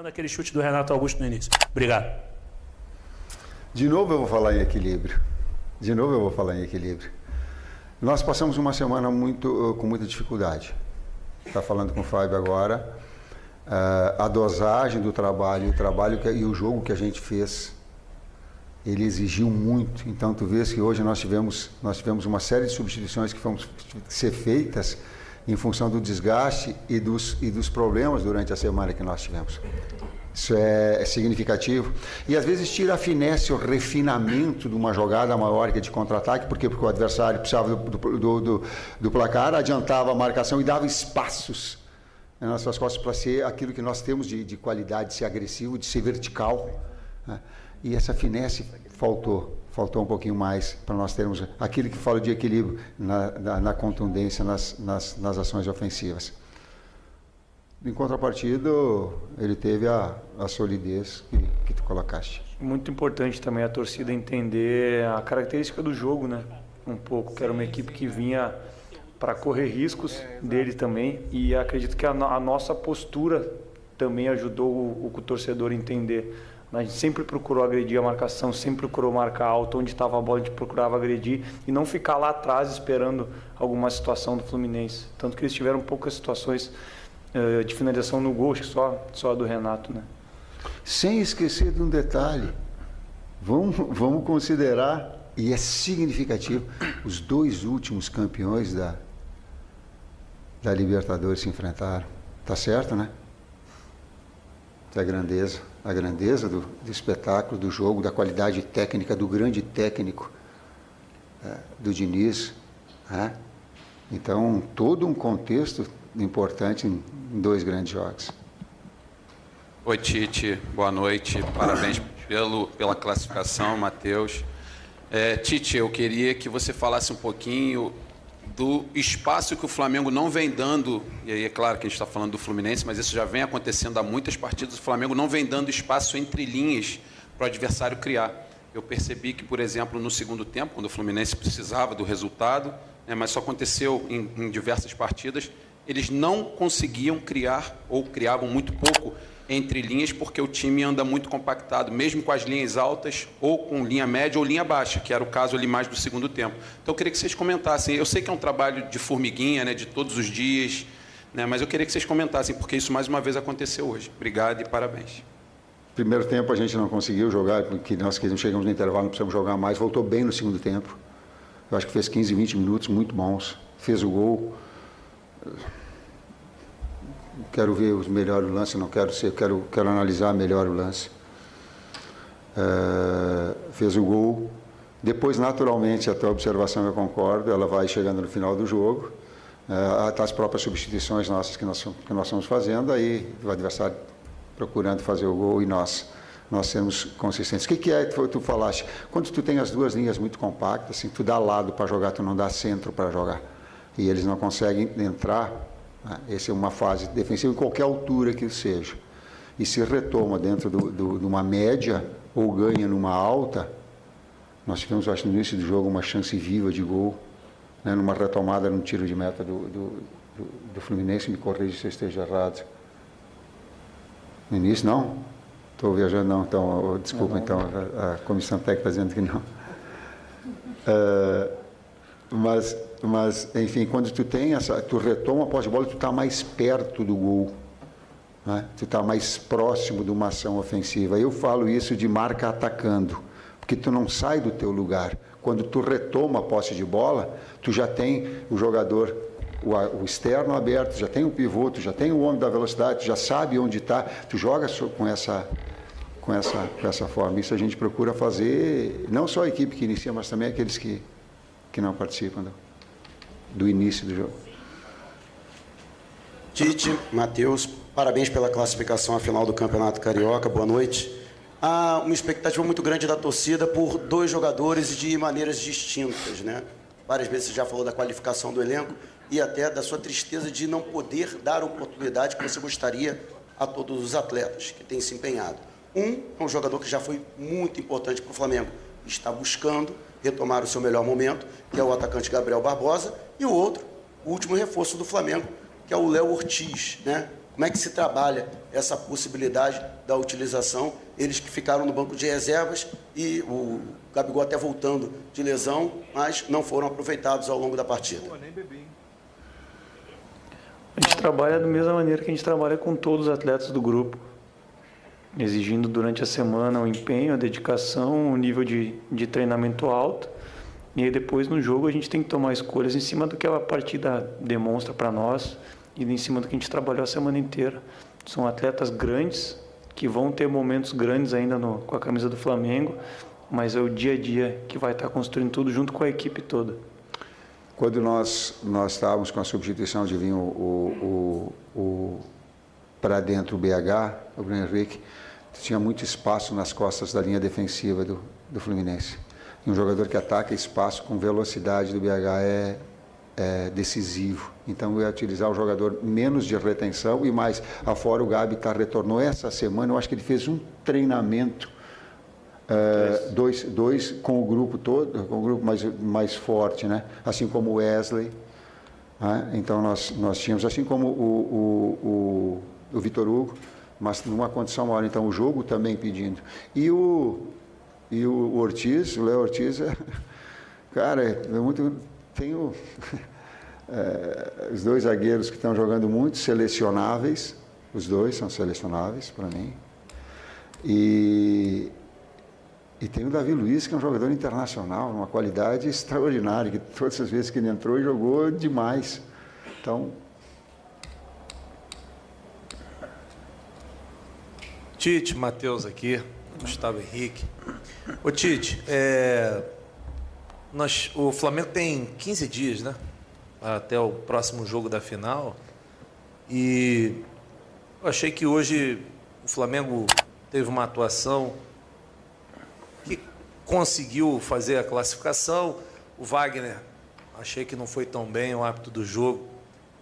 tirando aquele chute do Renato Augusto no início. Obrigado. De novo eu vou falar em equilíbrio. Nós passamos uma semana com muita dificuldade. Está falando com o Fábio agora. A dosagem do trabalho, e o jogo que a gente fez, ele exigiu muito. Então tu vês que hoje nós tivemos uma série de substituições que foram ser feitas em função do desgaste e dos problemas durante a semana que nós tivemos. Isso é significativo. E às vezes tira a finesse, o refinamento de uma jogada maior que é de contra-ataque, porque o adversário precisava do placar, adiantava a marcação e dava espaços nas suas costas para ser aquilo que nós temos de qualidade, de ser agressivo, de ser vertical, né? E essa finesse faltou um pouquinho mais para nós termos aquilo que fala de equilíbrio na contundência, nas ações ofensivas. Em contrapartida, ele teve a solidez que tu colocaste. Muito importante também a torcida entender a característica do jogo, né? Um pouco, que era uma equipe que vinha para correr riscos dele também, e acredito que a nossa postura também ajudou o torcedor a entender. A gente sempre procurou agredir a marcação, sempre procurou marcar alto, onde estava a bola a gente procurava agredir e não ficar lá atrás esperando alguma situação do Fluminense. Tanto que eles tiveram poucas situações de finalização no gol, acho que só a do Renato, né? Sem esquecer de um detalhe, vamos considerar, e é significativo, os dois últimos campeões da Libertadores se enfrentaram. Tá certo, né? A grandeza do espetáculo, do jogo, da qualidade técnica, do grande técnico do Diniz, né? Então, todo um contexto importante em dois grandes jogos. Oi, Tite, boa noite, parabéns pela classificação, Matheus. Tite, eu queria que você falasse um pouquinho do espaço que o Flamengo não vem dando, e aí é claro que a gente está falando do Fluminense, mas isso já vem acontecendo há muitas partidas, o Flamengo não vem dando espaço entre linhas para o adversário criar. Eu percebi que, por exemplo, no segundo tempo, quando o Fluminense precisava do resultado, mas isso aconteceu em diversas partidas, eles não conseguiam criar, ou criavam muito pouco entre linhas, porque o time anda muito compactado, mesmo com as linhas altas, ou com linha média ou linha baixa, que era o caso ali mais do segundo tempo. Então eu queria que vocês comentassem, eu sei que é um trabalho de formiguinha, né, de todos os dias, né, mas eu queria que vocês comentassem, porque isso mais uma vez aconteceu hoje. Obrigado e parabéns. Primeiro tempo a gente não conseguiu jogar, porque nós que não chegamos no intervalo, não precisamos jogar mais, voltou bem no segundo tempo. Eu acho que fez 15, 20 minutos muito bons, fez o gol. Quero ver os melhores lances, quero analisar melhor o lance. Fez o gol. Depois, naturalmente, a tua observação eu concordo, ela vai chegando no final do jogo. As próprias substituições nossas que nós estamos fazendo, aí o adversário procurando fazer o gol e nós sermos consistentes. O que é que tu falaste? Quando tu tem as duas linhas muito compactas, assim, tu dá lado para jogar, tu não dá centro para jogar. E eles não conseguem entrar. Essa é uma fase defensiva em qualquer altura que seja. E se retoma dentro de uma média ou ganha numa alta, nós tivemos, acho, no início do jogo, uma chance viva de gol, né, numa retomada num tiro de meta do Fluminense, me corrija se eu esteja errado. No início, não? Estou viajando, não. Então, desculpa, então, a comissão técnica está dizendo que não. Mas, enfim, quando tu retoma a posse de bola, tu está mais perto do gol, né? Tu está mais próximo de uma ação ofensiva. Eu falo isso de marca atacando, porque tu não sai do teu lugar. Quando tu retoma a posse de bola, tu já tem o jogador, o externo aberto, já tem o pivô, tu já tem o homem da velocidade, tu já sabe onde está, tu joga com essa forma. Isso a gente procura fazer, não só a equipe que inicia, mas também aqueles que não participam do início do jogo. Tite, Matheus, parabéns pela classificação à final do Campeonato Carioca, boa noite. Há uma expectativa muito grande da torcida por dois jogadores de maneiras distintas, né? Várias vezes você já falou da qualificação do elenco e até da sua tristeza de não poder dar a oportunidade que você gostaria a todos os atletas que têm se empenhado. Um é um jogador que já foi muito importante para o Flamengo, está buscando retomar o seu melhor momento, que é o atacante Gabriel Barbosa, e o outro, o último reforço do Flamengo, que é o Léo Ortiz, né? Como é que se trabalha essa possibilidade da utilização? Eles que ficaram no banco de reservas e o Gabigol até voltando de lesão, mas não foram aproveitados ao longo da partida. A gente trabalha da mesma maneira que a gente trabalha com todos os atletas do grupo, exigindo durante a semana o empenho, a dedicação, o nível de treinamento alto. E aí depois no jogo a gente tem que tomar escolhas em cima do que a partida demonstra para nós e em cima do que a gente trabalhou a semana inteira. São atletas grandes que vão ter momentos grandes ainda com a camisa do Flamengo, mas é o dia a dia que vai estar construindo tudo junto com a equipe toda. Quando nós estávamos com a substituição de vir para dentro o BH, o Bruno Henrique, tinha muito espaço nas costas da linha defensiva do Fluminense. E um jogador que ataca espaço com velocidade do BH é decisivo. Então, eu ia utilizar o jogador menos de retenção e mais. Afora o Gabi retornou essa semana, eu acho que ele fez um treinamento, dois com o grupo todo, com o grupo mais forte, né? Assim como o Wesley. Né? Então, nós tínhamos, assim como o Vitor Hugo, mas numa condição maior. Então, o jogo também pedindo. E o Ortiz, o Léo Ortiz, cara, tenho os dois zagueiros que estão jogando muito, selecionáveis, os dois são selecionáveis para mim. E tem o Davi Luiz, que é um jogador internacional, uma qualidade extraordinária, que todas as vezes que ele entrou, jogou demais. Então... Tite, Matheus aqui, Gustavo Henrique. Ô Tite, o Flamengo tem 15 dias, né? Até o próximo jogo da final. E eu achei que hoje o Flamengo teve uma atuação que conseguiu fazer a classificação. O Wagner, achei que não foi tão bem o hábito do jogo.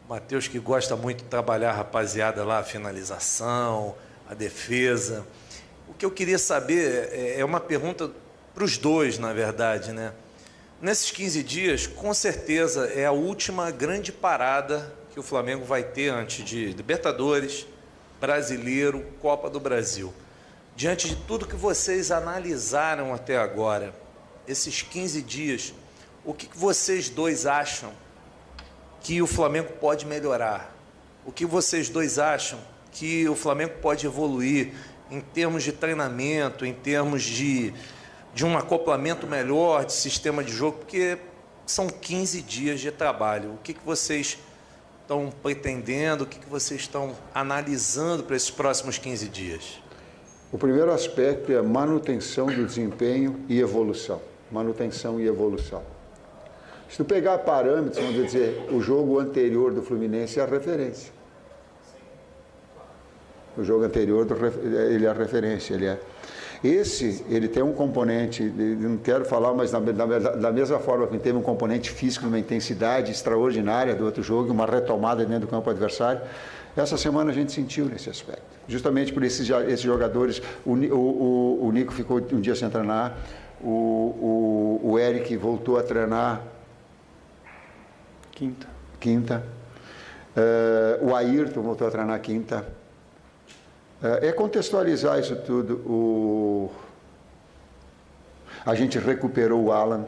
O Matheus, que gosta muito de trabalhar a rapaziada lá, a finalização, a defesa. O que eu queria saber é uma pergunta para os dois, na verdade, né? Nesses 15 dias, com certeza, é a última grande parada que o Flamengo vai ter antes de Libertadores, Brasileiro, Copa do Brasil. Diante de tudo que vocês analisaram até agora, esses 15 dias, o que vocês dois acham que o Flamengo pode melhorar? O que vocês dois acham que o Flamengo pode evoluir em termos de treinamento, em termos de um acoplamento melhor de sistema de jogo, porque são 15 dias de trabalho. O que vocês estão pretendendo, o que vocês estão analisando para esses próximos 15 dias? O primeiro aspecto é a manutenção do desempenho e evolução. Manutenção e evolução. Se tu pegar parâmetros, vamos dizer, o jogo anterior do Fluminense é a referência. O jogo anterior, ele é a referência, ele tem um componente, não quero falar, mas da mesma forma que teve um componente físico, uma intensidade extraordinária do outro jogo, uma retomada dentro do campo adversário, essa semana a gente sentiu nesse aspecto. Justamente por esses jogadores, o Nico ficou um dia sem treinar, o Eric voltou a treinar quinta. O Ayrton voltou a treinar quinta. É contextualizar isso tudo. A gente recuperou o Alan,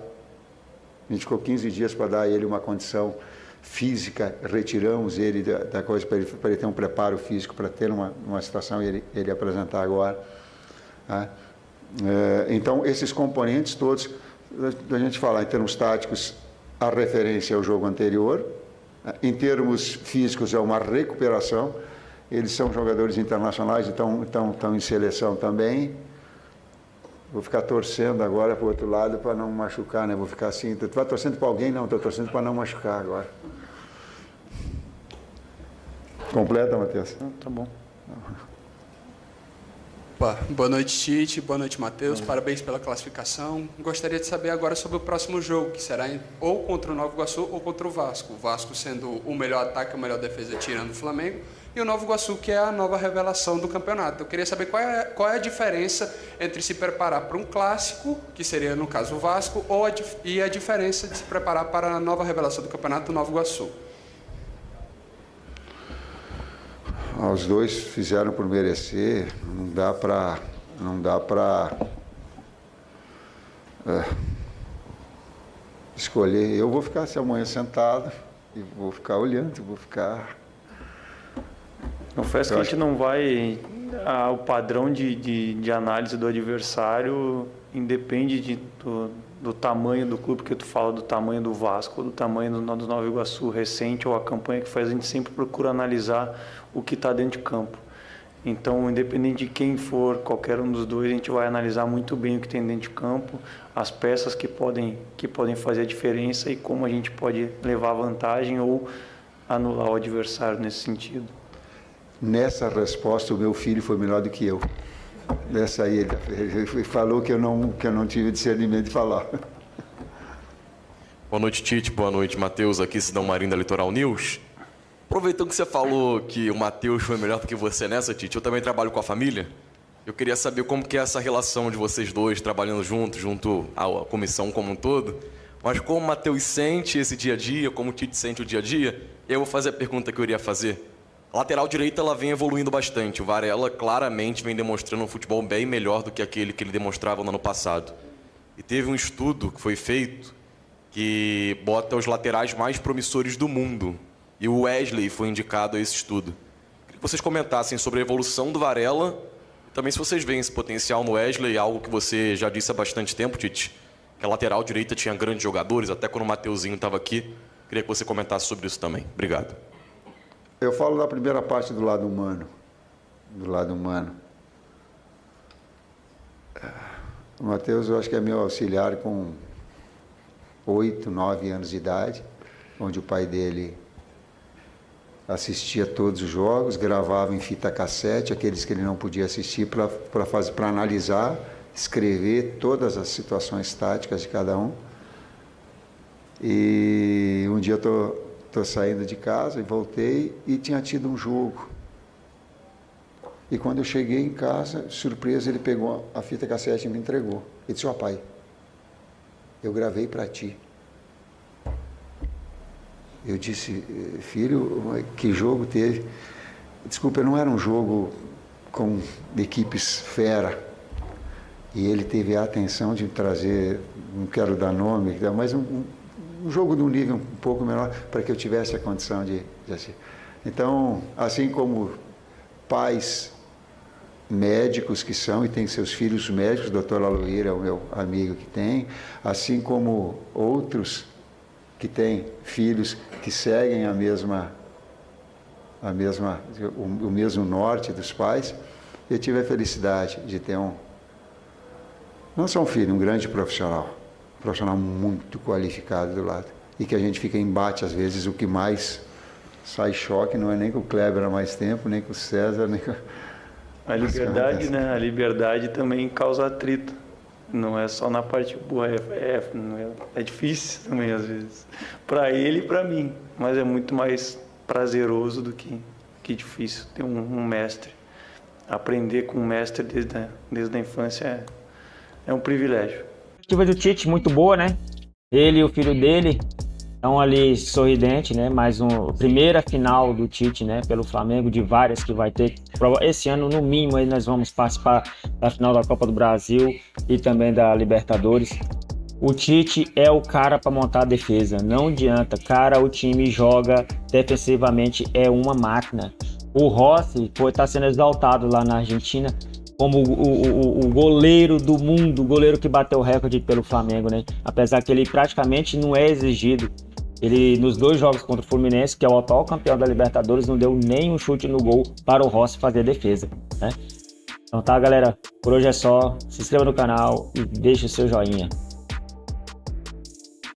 a gente ficou 15 dias para dar a ele uma condição física, retiramos ele da coisa para ele ter um preparo físico, para ter uma situação e ele apresentar agora. Tá? Então, esses componentes todos, a gente falar em termos táticos, a referência ao jogo anterior, em termos físicos é uma recuperação. Eles são jogadores internacionais e estão em seleção também. Vou ficar torcendo agora para o outro lado para não machucar, né? Vou ficar assim. Tu vai torcendo para alguém? Não, estou torcendo para não machucar agora. Completa, Matheus? Tá bom. Opa, boa noite, Tite. Boa noite, Matheus. Parabéns pela classificação. Gostaria de saber agora sobre o próximo jogo, que será ou contra o Nova Iguaçu ou contra o Vasco. O Vasco sendo o melhor ataque, a melhor defesa, tirando o Flamengo. E o Nova Iguaçu, que é a nova revelação do campeonato. Eu queria saber qual é a diferença entre se preparar para um clássico, que seria, no caso, o Vasco, e a diferença de se preparar para a nova revelação do campeonato, o Nova Iguaçu. Os dois fizeram por merecer, não dá para escolher. Eu vou ficar amanhã sentado e vou ficar olhando, vou ficar... Confesso que a gente não vai... O padrão de análise do adversário independe do tamanho do clube, que tu fala do tamanho do Vasco, do tamanho do Nova Iguaçu recente, ou a campanha que faz, a gente sempre procura analisar o que está dentro de campo. Então, independente de quem for, qualquer um dos dois, a gente vai analisar muito bem o que tem dentro de campo, as peças que podem fazer a diferença e como a gente pode levar vantagem ou anular o adversário nesse sentido. Nessa resposta, o meu filho foi melhor do que eu. Nessa aí, ele falou que eu não tive discernimento de falar. Boa noite, Tite. Boa noite, Matheus. Aqui, Cidão Marinho da Litoral News. Aproveitando que você falou que o Matheus foi melhor do que você nessa, Tite, eu também trabalho com a família. Eu queria saber como que é essa relação de vocês dois trabalhando junto à comissão como um todo. Mas como o Matheus sente esse dia a dia, como o Tite sente o dia a dia, eu vou fazer a pergunta que eu iria fazer. A lateral direita ela vem evoluindo bastante. O Varela claramente vem demonstrando um futebol bem melhor do que aquele que ele demonstrava no ano passado. E teve um estudo que foi feito que bota os laterais mais promissores do mundo. E o Wesley foi indicado a esse estudo. Queria que vocês comentassem sobre a evolução do Varela e também se vocês veem esse potencial no Wesley, algo que você já disse há bastante tempo, Tite, que a lateral direita tinha grandes jogadores, até quando o Mateuzinho estava aqui. Queria que você comentasse sobre isso também. Obrigado. Eu falo da primeira parte do lado humano. O Matheus, eu acho que é meu auxiliar com 8, 9 anos de idade, onde o pai dele assistia todos os jogos, gravava em fita cassete, aqueles que ele não podia assistir, para analisar, escrever todas as situações táticas de cada um. E um dia eu estou saindo de casa e voltei e tinha tido um jogo. E quando eu cheguei em casa, surpresa, ele pegou a fita cassete e me entregou. Ele disse: ó, pai, eu gravei para ti. Eu disse: filho, que jogo teve? Desculpa, não era um jogo com equipes fera. E ele teve a atenção de trazer, não quero dar nome, mas um jogo de um nível um pouco menor, para que eu tivesse a condição de assistir. Então, assim como pais médicos que são e têm seus filhos médicos, o doutor Aloir é o meu amigo que tem, assim como outros que têm filhos que seguem o mesmo norte dos pais, eu tive a felicidade de ter não só um filho, um grande profissional muito qualificado do lado, e que a gente fica em embate às vezes. O que mais sai choque não é nem com o Kleber há mais tempo, nem com o César, nem com... A liberdade, né? A liberdade também causa atrito. Não é só na parte boa, é difícil também às vezes. Para ele e para mim, mas é muito mais prazeroso do que difícil ter um mestre. Aprender com um mestre desde a infância é um privilégio. A perspectiva do Tite muito boa, né? Ele e o filho dele estão ali sorridente, né? Mais uma primeira final do Tite, né? Pelo Flamengo, de várias que vai ter. Esse ano, no mínimo, aí nós vamos participar da final da Copa do Brasil e também da Libertadores. O Tite é o cara para montar a defesa, não adianta. Cara, o time joga defensivamente, é uma máquina. O Rossi está sendo exaltado lá na Argentina como o goleiro do mundo, o goleiro que bateu o recorde pelo Flamengo, né? Apesar que ele praticamente não é exigido. Ele, nos 2 jogos contra o Fluminense, que é o atual campeão da Libertadores, não deu nenhum chute no gol para o Rossi fazer a defesa, né? Então tá, galera, por hoje é só. Se inscreva no canal e deixe o seu joinha.